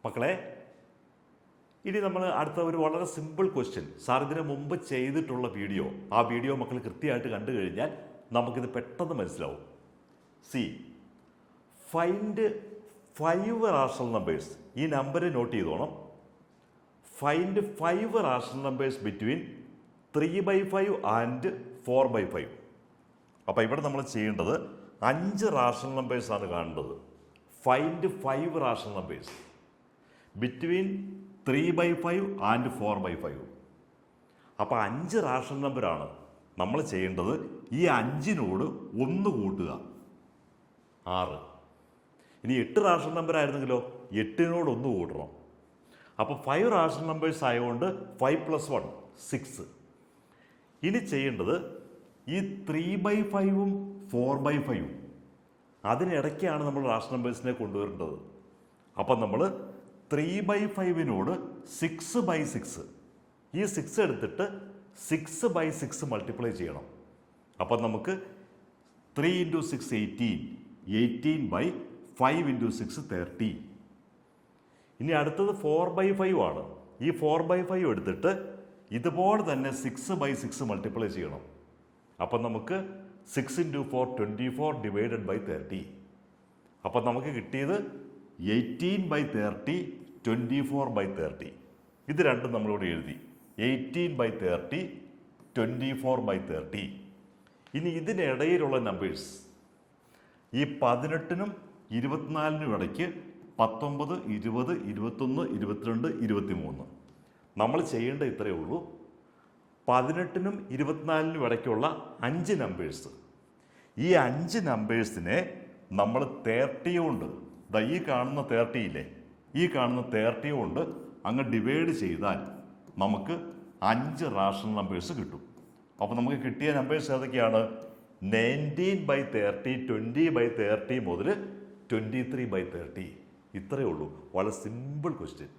മക്കളെ, ഇനി നമ്മൾ അടുത്ത ഒരു വളരെ സിമ്പിൾ ക്വസ്റ്റ്യൻ, സാർ ഇതിനു മുമ്പ് ചെയ്തിട്ടുള്ള വീഡിയോ, ആ വീഡിയോ മക്കൾ കൃത്യമായിട്ട് കണ്ടു കഴിഞ്ഞാൽ നമുക്കിത് പെട്ടെന്ന് മനസ്സിലാവും. C, find 5 rational numbers. ഈ നമ്പർ നോട്ട് ചെയ്തോണം. Find 5 rational numbers between 3/5 and 4/5. അപ്പോൾ ഇവിടെ നമ്മൾ ചെയ്യേണ്ടത് 5 റാഷണൽ നമ്പേഴ്സാണ് കാണേണ്ടത്. Find 5 rational numbers between 3/5 and 4/5. അപ്പോൾ 5 റാഷണൽ നമ്പറാണ് നമ്മൾ ചെയ്യേണ്ടത്. ഈ 5നോട് 1 കൂട്ടുക, 6. ഇനി 8 റാഷണൽ നമ്പർ ആയിരുന്നെങ്കിലോ 8നോട് 1 കൂട്ടണം. അപ്പോൾ 5 റാഷണൽ നമ്പേഴ്സ് ആയതുകൊണ്ട് 5 + 1 6. ഇനി ചെയ്യേണ്ടത് ഈ 3/5ഉം 4/5ഉം അതിനിടയ്ക്കാണ് നമ്മൾ റാഷണൽ നമ്പേഴ്സിനെ കൊണ്ടുവരേണ്ടത്. അപ്പം നമ്മൾ 3/5നോട് 6/6, ഈ 6 എടുത്തിട്ട് 6/6 മൾട്ടിപ്ലൈ ചെയ്യണം. അപ്പം നമുക്ക് 3 × 6 18, 18/5 × 6 30. ഇനി അടുത്തത് 4/5 ആണ്. ഈ 4/5 എടുത്തിട്ട് ഇതുപോലെ തന്നെ 6/6 മൾട്ടിപ്ലൈ ചെയ്യണം. അപ്പം നമുക്ക് 6 × 4 24 / 30. അപ്പം നമുക്ക് കിട്ടിയത് 18/30, 24/30. ഇത് രണ്ടും നമ്മളിവിടെ എഴുതി. 18/30, 24/30. ഇനി ഇതിനിടയിലുള്ള നമ്പേഴ്സ്, ഈ 18നും 24നും ഇടയ്ക്ക് 19, 20, 21, 22, 23. നമ്മൾ ചെയ്യേണ്ട ഇത്രയേ ഉള്ളൂ. 18നും 24നും ഇടയ്ക്കുള്ള 5 നമ്പേഴ്സ്, ഈ 5 നമ്പേഴ്സിനെ നമ്മൾ 30 കൊണ്ട്, ഈ കാണുന്ന 30 ഇല്ലേ, ഈ കാണുന്ന 30 കൊണ്ട് അങ്ങ് ഡിവൈഡ് ചെയ്താൽ നമുക്ക് 5 റാഷണൽ നമ്പേഴ്സ് കിട്ടും. അപ്പോൾ നമുക്ക് കിട്ടിയ നമ്പേഴ്സ് ഏതൊക്കെയാണ്? 19/30, 20/30 മുതൽ 23/30. ഇത്രയേ ഉള്ളൂ. വളരെ സിമ്പിൾ ക്വസ്റ്റ്യൻ.